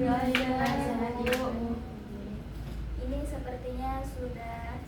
Sehat, Ibu. Ini sepertinya sudah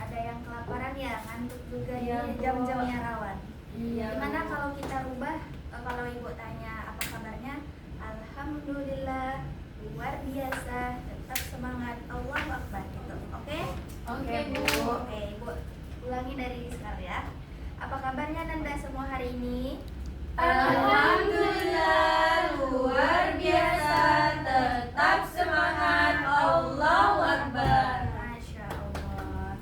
ada yang kelaparan ya, ngantuk juga Iya, ini Bu. jam-jamnya rawan. Iya, Gimana Bu. kalau kita rubah, kalau Ibu tanya apa kabarnya? Alhamdulillah, luar biasa, tetap semangat, Allahu Akbar gitu. Oke? Oke, Bu. Oke, Ibu ulangi dari sekarang ya. Apa kabarnya Nanda semua hari ini? Alhamdulillah, luar biasa, tetap semangat, Allahu Akbar. Masya Allah.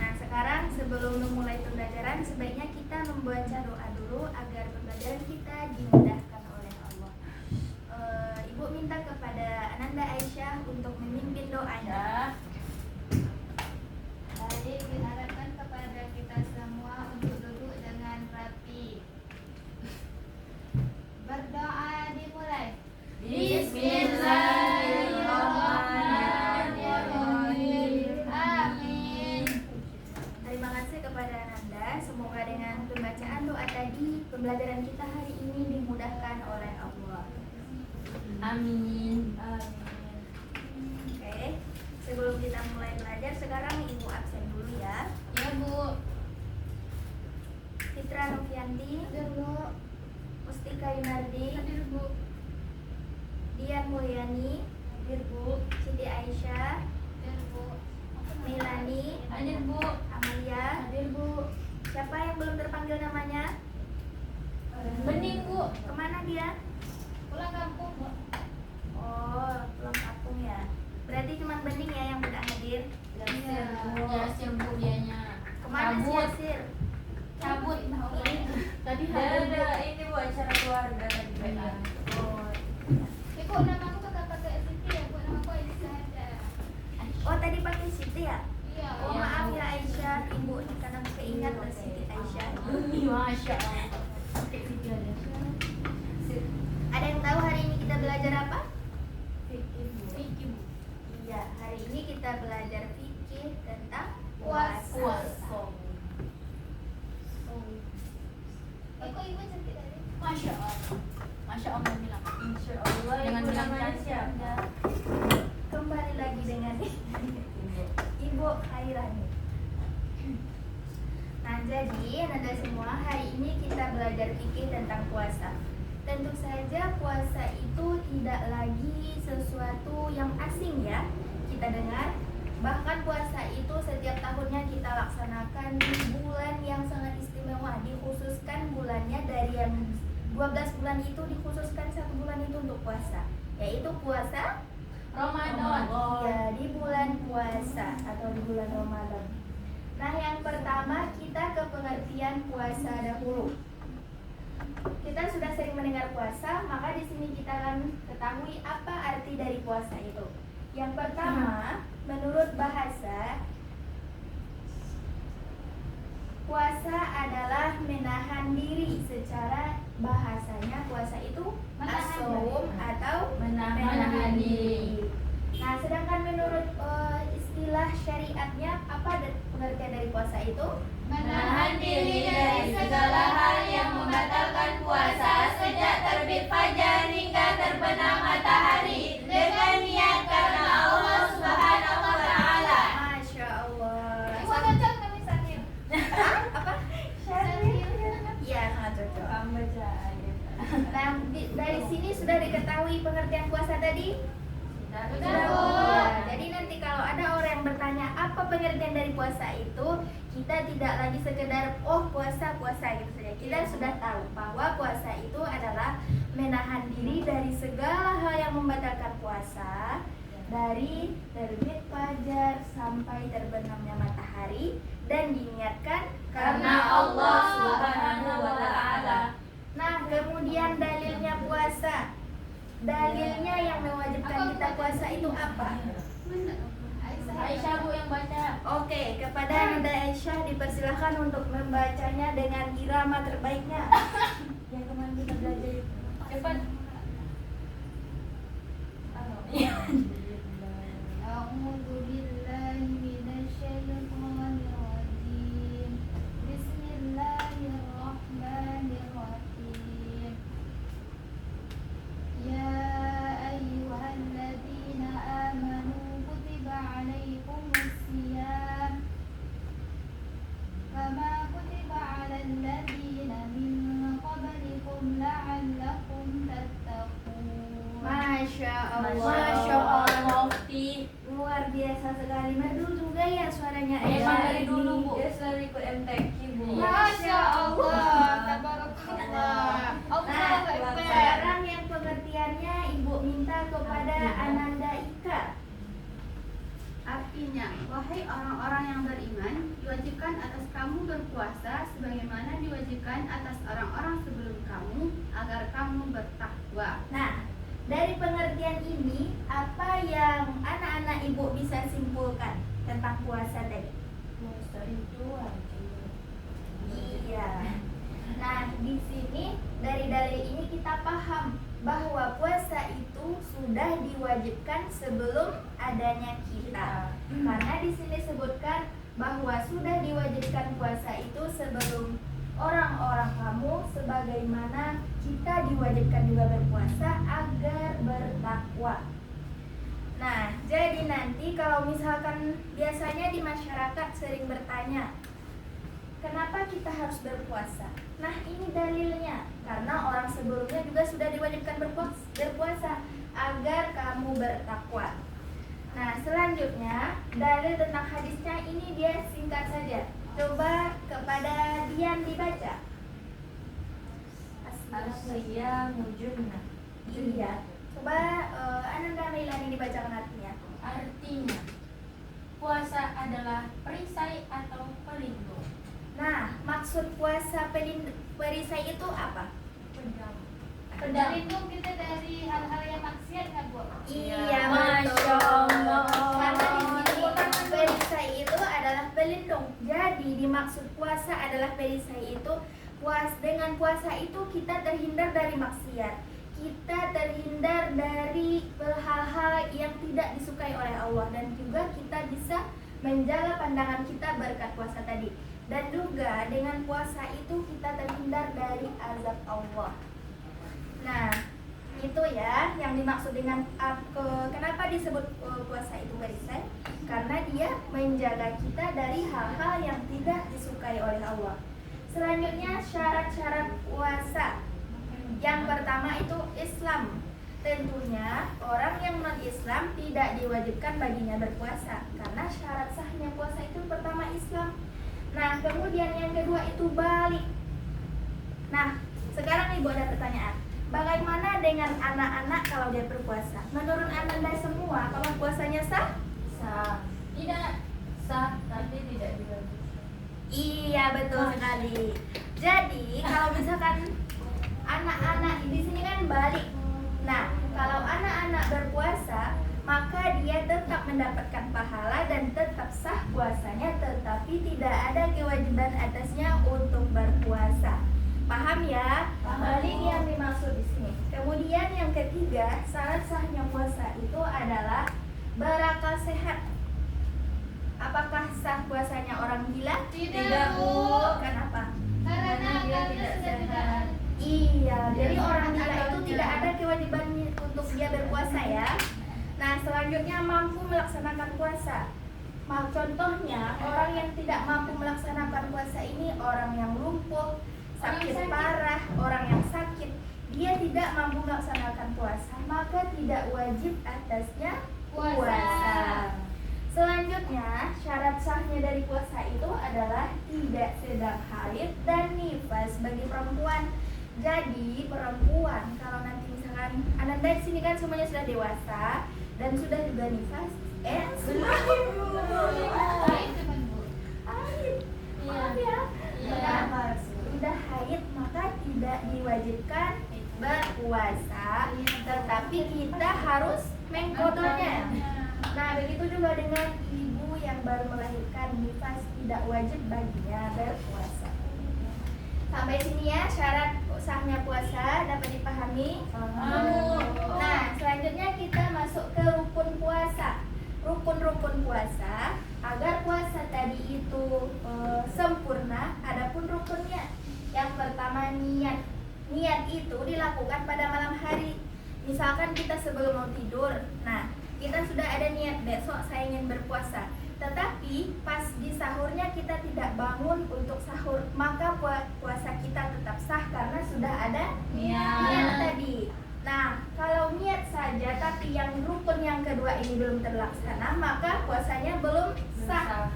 Nah sekarang sebelum memulai pembelajaran sebaiknya kita membaca doa dulu agar pembelajaran kita dimudahkan oleh Allah. Ibu minta kepada Ananda Aisyah untuk memimpin doanya. Baik, diharapkan kepada kita semua untuk duduk dengan rapi. Berdoa dimulai. Bismillahirrahmanirrahim. Amin. Terima kasih kepada Ananda. Semoga dengan pembacaan doa tadi pembelajaran kita hari ini dimudahkan oleh Allah. Amin. Oke. Sebelum kita mulai belajar, sekarang Ibu absen dulu ya. Ya, Bu. Fitra Novianti, Bu. Mustika Yunardi, Hadir, Bu. Dian Mulyani, Hadir, Bu. Siti Aisyah, Hadir, Bu. Melani, Hadir, Bu. Amalia. Hadir, Bu. Siapa yang belum terpanggil namanya? Bening, Bu. Kemana dia? Pulang kampung, Bu. Oh, pulang kampung ya. Berarti cuma Bening ya yang tidak hadir. Yasir, Bu. Yasir, Bu, dianya. Kemana si Cabut. Yasir? Cabut. Tadi Ada ini Bu, acara keluarga tadi. Iya. Oh, Ibu namaku kakak pakai Siti ya, Bu, namaku Aisyah aja. oh tadi pakai Siti ya? Iya. Oh maaf ya Aisyah, Ibu karena keingat Siti Aisyah. Masya Allah. Ada yang tahu hari ini kita belajar apa? Fikir, Bu. Fikir, Bu. Iya, hari ini kita belajar fikih tentang Puasa. puasa. Kok ibu cantik tadi? Masya Allah. Masya Allah bilang. Insya Allah. Jangan Ibu bilang namanya cantik. siapa? Kembali lagi dengan Ibu Khairani. Nah jadi Nanda semua hari ini kita belajar fikih tentang puasa. Tentu saja puasa itu tidak lagi sesuatu yang asing ya kita dengar. Bahkan puasa itu setiap tahunnya kita laksanakan di bulan yang sangat istimewa. Dikhususkan bulannya dari yang 12 bulan itu dikhususkan satu bulan itu untuk puasa, yaitu puasa Ramadan. ya di bulan puasa atau di bulan Ramadan. Nah yang pertama kita ke pengertian puasa dahulu. Kita sudah sering mendengar puasa, maka di sini kita akan ketahui apa arti dari puasa itu. Yang pertama, menurut bahasa, puasa adalah menahan diri. Secara bahasanya puasa itu as-shaum atau Menahan diri. Nah, sedangkan menurut istilah syariatnya apa pengertian dari puasa itu? Menahan diri dari segala hal yang membatalkan puasa sejak terbit fajar hingga terbenam matahari dengan niat karena Allah Subhanahu wa Ta'ala. Masya Allah. Ibu cocok kami Sanil. Apa? Iya, sangat cocok. Nah, dari sini sudah diketahui pengertian puasa tadi? Sudah, Bu. Ya, jadi nanti kalau ada orang yang bertanya apa pengertian dari puasa itu, kita tidak lagi sekedar puasa gitu saja. Kita sudah tahu bahwa puasa itu adalah menahan diri dari segala hal yang membatalkan puasa, dari terbit fajar sampai terbenamnya matahari, dan diniatkan karena Allah Subhanahu wa Ta'ala. Nah, kemudian dalilnya puasa. Dalilnya yang mewajibkan kita puasa itu apa? Aisyah Bu yang baca. Oke, kepada Nanda Aisyah dipersilahkan untuk membacanya dengan irama terbaiknya. Yang kemarin kita belajar. Cepat. A'udzu billahi minasyaitonir rajim. Bismillahirrahmanirrahim. Ya la'allakum tattaqun. Masya Allah. Masya Allah, Mufti. Luar biasa sekali. Merdu juga ya suaranya. Emang dari ini. dulu Bu. Dia selalu ikut MTQ Bu. Masya Allah, tabarakallah. Allah Nah, Akbar. sekarang yang pengertiannya Ibu minta kepada Ananda Ika. Artinya, wahai orang-orang yang beriman, diwajibkan atas kamu berpuasa sebagaimana diwajibkan atas orang-orang sebelum kamu agar kamu bertakwa. Nah, dari pengertian ini, apa yang anak-anak Ibu bisa simpulkan tentang puasa tadi? Puasa itu wajib. Iya. Nah, di sini dari dalil ini kita paham bahwa puasa itu sudah diwajibkan sebelum adanya kita. Karena di sini disebutkan bahwa sudah diwajibkan puasa itu sebelum orang-orang kamu, sebagaimana kita diwajibkan juga berpuasa agar bertakwa. Nah, jadi nanti kalau misalkan biasanya di masyarakat sering bertanya, kenapa kita harus berpuasa? Nah, ini dalilnya. Karena orang sebelumnya juga sudah diwajibkan berpuasa agar kamu bertakwa. Nah, selanjutnya dalil tentang hadisnya ini dia singkat saja. Coba kepada Dian dibaca. As-siyamu junnah. Iya. Coba Ananda Mailani dibacakan artinya. Artinya puasa adalah perisai atau pelindung. Nah, maksud puasa perisai itu apa? Pedang. Pelindung kita dari hal-hal yang maksiat kan Bu? Iya, Masya betul. Allah. Karena di sini perisai itu adalah pelindung. Jadi dimaksud puasa adalah perisai itu dengan puasa itu kita terhindar dari maksiat. Kita terhindar dari hal-hal yang tidak disukai oleh Allah dan juga kita bisa menjaga pandangan kita berkat puasa tadi. Dan juga dengan puasa itu kita terhindar dari azab Allah. Nah, itu ya yang dimaksud dengan kenapa disebut puasa itu perisai? Karena dia menjaga kita dari hal-hal yang tidak disukai oleh Allah. Selanjutnya syarat-syarat puasa. Yang pertama itu Islam. Tentunya orang yang non-Islam tidak diwajibkan baginya berpuasa karena syarat sahnya puasa itu pertama Islam. Nah, kemudian yang kedua itu balik. Nah, sekarang Ibu ada pertanyaan. Bagaimana dengan anak-anak kalau dia berpuasa? Menurut Ananda semua, kalau puasanya sah? Sah. Tidak sah, tapi tidak diwajibkan. Iya, betul sekali. Jadi, kalau misalkan anak-anak di sini kan balik. Nah, kalau anak-anak berpuasa, maka dia tetap mendapatkan pahala dan tetap sah puasanya, tetapi tidak ada kewajiban atasnya untuk berpuasa. Paham ya? Balik yang dimaksud di sini. Kemudian yang ketiga, syarat sahnya puasa itu adalah berakal sehat. Apakah sah puasanya orang gila? Tidak Bu. Kenapa? Karena dia akalnya tidak sudah tidak sehat. ada. Iya, jadi orang gila itu tidak ada kewajiban untuk dia berpuasa ya. Nah, selanjutnya mampu melaksanakan puasa. Contohnya, orang yang tidak mampu melaksanakan puasa ini orang yang lumpuh, sakit parah, orang yang sakit, dia tidak mampu melaksanakan puasa, maka tidak wajib atasnya puasa. Selanjutnya, syarat sahnya dari puasa itu adalah tidak sedang haid dan nifas bagi perempuan. Jadi perempuan kalau nanti misalkan Ananda di sini kan semuanya sudah dewasa dan sudah juga nifas, Baik teman Bu. haid, maaf ya, Iya. sudah haid maka tidak diwajibkan berpuasa, tetapi kita harus mengkodoknya. Nah, begitu juga dengan ibu yang baru melahirkan nifas, tidak wajib baginya berpuasa. Sampai sini ya syarat sahnya puasa dapat dipahami? Nah, selanjutnya kita masuk ke rukun puasa. Rukun-rukun puasa agar puasa tadi itu sempurna, adapun rukunnya. Yang pertama niat. Niat itu dilakukan pada malam hari. Misalkan kita sebelum mau tidur, nah kita sudah ada niat besok saya ingin berpuasa. Tetapi pas di sahurnya kita tidak bangun untuk sahur, maka puasa kita tetap sah karena sudah ada niat tadi. Nah, kalau niat saja tapi yang rukun yang kedua ini belum terlaksana, maka puasanya belum sah.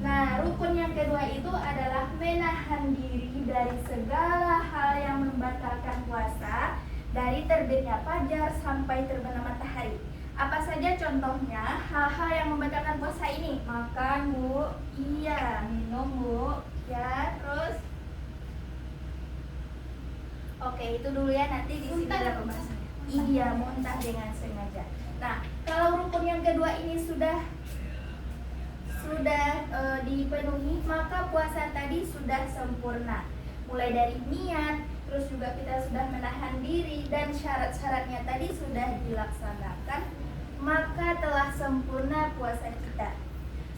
Nah, rukun yang kedua itu adalah menahan diri dari segala hal yang membatalkan puasa, dari terbitnya fajar sampai terbenam matahari. Apa saja contohnya hal-hal yang membatalkan puasa ini? Makan, Bu. Iya. Minum, Bu. Ya, terus oke, itu dulu ya, nanti di sini ada pembahasannya. Iya, muntah dengan sengaja. Nah, kalau rukun yang kedua ini sudah dipenuhi, maka puasa tadi sudah sempurna. Mulai dari niat, terus juga kita sudah menahan diri dan syarat-syaratnya tadi sudah dilaksanakan, maka telah sempurna puasa kita.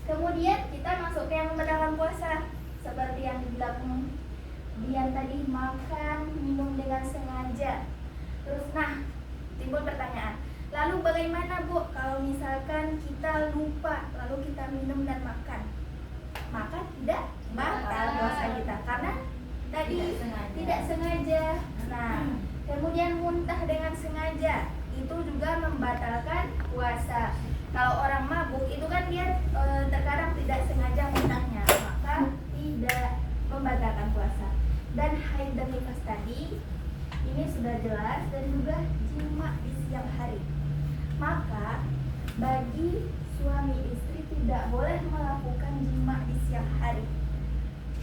Kemudian kita masuk ke yang membatalkan puasa, seperti yang dibilang Dian tadi, makan, minum dengan sengaja. Terus timbul pertanyaan, lalu bagaimana Bu kalau misalkan kita lupa lalu kita minum dan makan? Maka tidak batal puasa kita karena tadi tidak sengaja. Nah, kemudian muntah dengan sengaja itu juga membatalkan puasa. Kalau orang mabuk itu kan dia terkadang tidak sengaja muntahnya, maka tidak membatalkan puasa. Dan haid dan nifas tadi ini sudah jelas, dan juga jima di siang hari. Maka bagi suami istri tidak boleh melakukan jima di siang hari.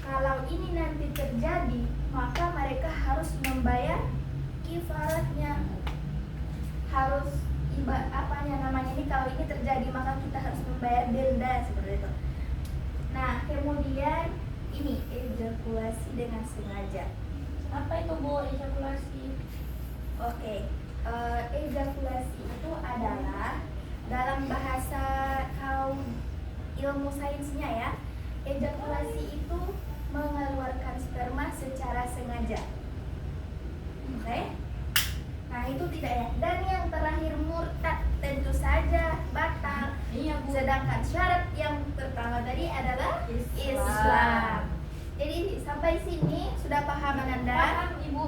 Kalau ini nanti terjadi, maka mereka harus membayar kifaratnya. Harus ini kalau ini terjadi maka kita harus membayar denda seperti itu. Nah, kemudian ini ejakulasi dengan sengaja. Apa itu, Bu, ejakulasi? Oke, ejakulasi itu adalah dalam bahasa kaum ilmu sainsnya ya, ejakulasi itu mengeluarkan sperma secara sengaja. Oke? Nah, itu tidak ya. Dan yang terakhir murtad, tentu saja batal. Iya, Bu. Sedangkan syarat yang pertama tadi adalah Islam. Jadi sampai sini sudah paham Anda? Paham, Ibu.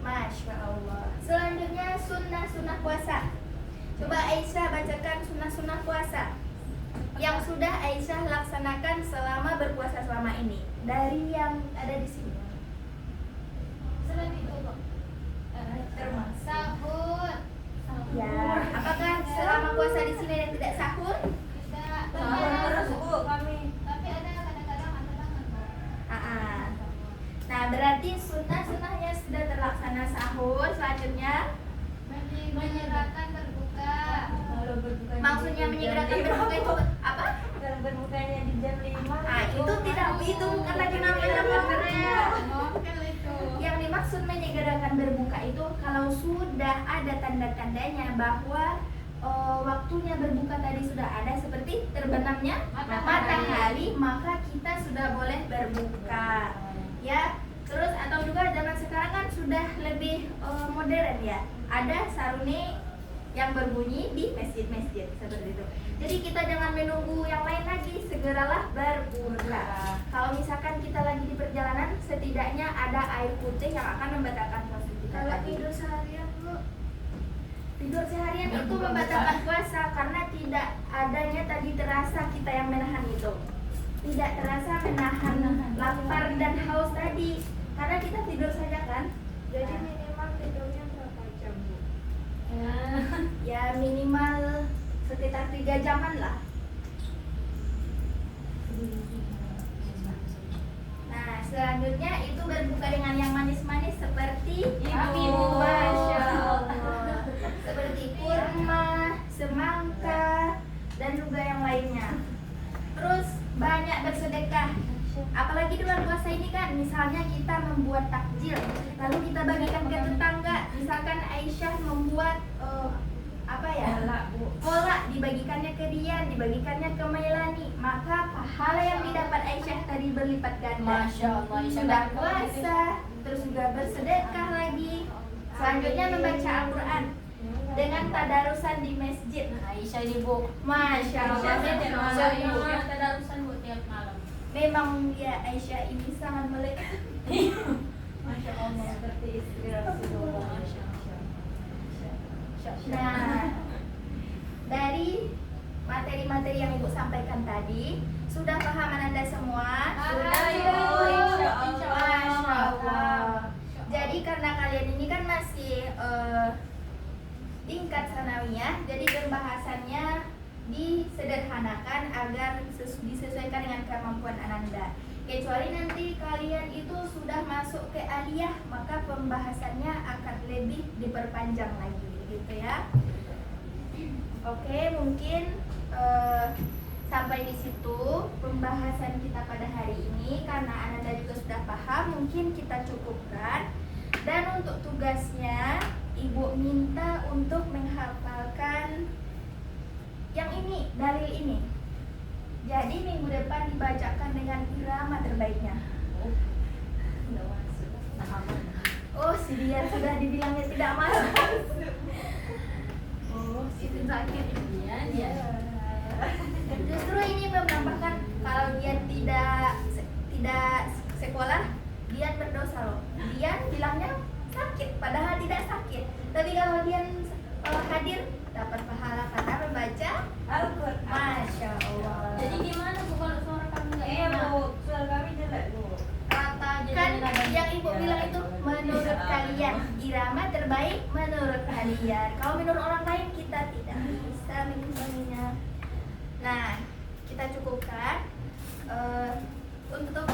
Masya Allah. Selanjutnya sunnah-sunnah puasa. Coba Aisyah bacakan sunnah-sunnah puasa yang sudah Aisyah laksanakan selama berpuasa selama ini dari yang ada di sini. Selain itu, Bu. Termasuk. Sahur. Ya, apakah selama puasa di sini dan tidak sahur? Tidak. Sahur terus, Bu, kami. Tapi ada kadang-kadang ada banget, Bu. Nah, berarti sunnah-sunnahnya sudah terlaksana sahur. Selanjutnya, Menyerahkan berbuka. Kalau berbuka maksudnya menyegerakan berbuka itu apa? Kalau berbukanya di jam 5. Itu tidak, itu bukan lagi namanya berbuka. Mokel itu. Yang dimaksud menyegerakan berbuka itu kalau sudah ada tanda-tandanya bahwa waktunya berbuka tadi sudah ada, seperti terbenamnya matahari, maka kita sudah boleh berbuka. Ya, terus atau juga zaman sekarang kan sudah lebih modern ya. Ada saruni yang berbunyi di masjid-masjid seperti itu. Jadi kita jangan menunggu yang lain lagi, segeralah berbuka. Kalau misalkan kita lagi di perjalanan, setidaknya ada air putih yang akan membatalkan puasa kita. Kalau tadi. tidur seharian, Bu. Tidur seharian Ya, itu bukan membatalkan puasa karena tidak adanya tadi terasa kita yang menahan itu. Tidak terasa menahan lapar dan haus tadi. Karena kita tidur saja kan. Jadi minimal tidurnya berapa jam, Bu? Ya minimal sekitar 3 jaman lah. Nah, selanjutnya itu berbuka dengan yang manis-manis seperti Ibu. Masya Allah. Seperti kurma, semangka, dan juga yang lainnya. Terus banyak bersedekah. Apalagi di bulan puasa ini kan, misalnya kita membuat takjil, lalu kita bagikan ke tetangga. Misalkan Aisyah membuat kolak, dibagikannya ke Dian, dibagikannya ke Mailani, maka pahala yang didapat Aisyah tadi berlipat ganda. Masya Allah, Aisyah Sudah berkah. puasa, terus juga bersedekah lagi. Selanjutnya membaca Al-Quran. dengan tadarusan di masjid. Aisyah ini Bu. Masya Allah. Aisyah tadarusan Bu tiap malam. Memang ya Aisyah ini sangat melekat. Masya Allah seperti istri Rasulullah. Masya Allah. Nah, dari materi-materi yang Ibu sampaikan tadi, sudah paham Anda semua? Sudah Ibu, insya Allah. Masya Allah. Jadi karena kalian ini kan masih tingkat sanawiyah, jadi pembahasannya disederhanakan agar disesuaikan dengan kemampuan Ananda. Kecuali nanti kalian itu sudah masuk ke aliyah, maka pembahasannya akan lebih diperpanjang lagi, gitu ya. Oke, mungkin sampai di situ pembahasan kita pada hari ini. Karena Ananda juga sudah paham, mungkin kita cukupkan. Dan untuk tugasnya, Ibu minta untuk menghafalkan yang ini, dalil ini. Jadi minggu depan dibacakan dengan irama terbaiknya. Oh, si dia sudah dibilangnya tidak masuk. Oh, itu sakit. Iya. Justru ini menambahkan kalau dia tidak sekolah, dia berdosa loh. Dia bilangnya sakit, padahal tidak sakit. Tapi kalau dia hadir, dapat pahala karena membaca Al-Quran. Masya Allah. Jadi gimana Bu kalau suara kami nggak enak? suara kami jelek Bu. Rata jadi Kan nada. yang Ibu bilang itu menurut kalian, irama terbaik menurut kalian. Kalau menurut orang lain kita tidak bisa mengimbanginya. Nah, kita cukupkan untuk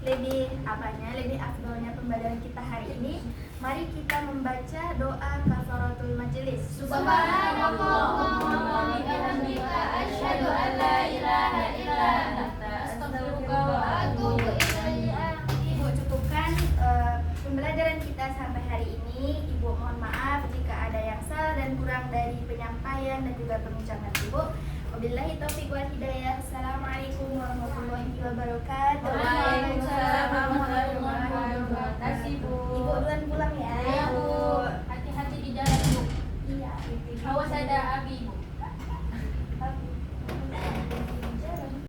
lebih afdolnya pembelajaran kita hari ini. Mari kita membaca doa kafaratul majelis. Subhanallahumma wa bihamdika asyhadu an la ilaha illa anta astaghfiruka wa atubu ilaik. Ibu cukupkan pembelajaran kita sampai hari ini. Ibu mohon maaf jika ada yang salah dan kurang dari penyampaian dan juga pembincangan Ibu. Wabillahi taufiq wal hidayah. Assalamualaikum warahmatullahi wabarakatuh.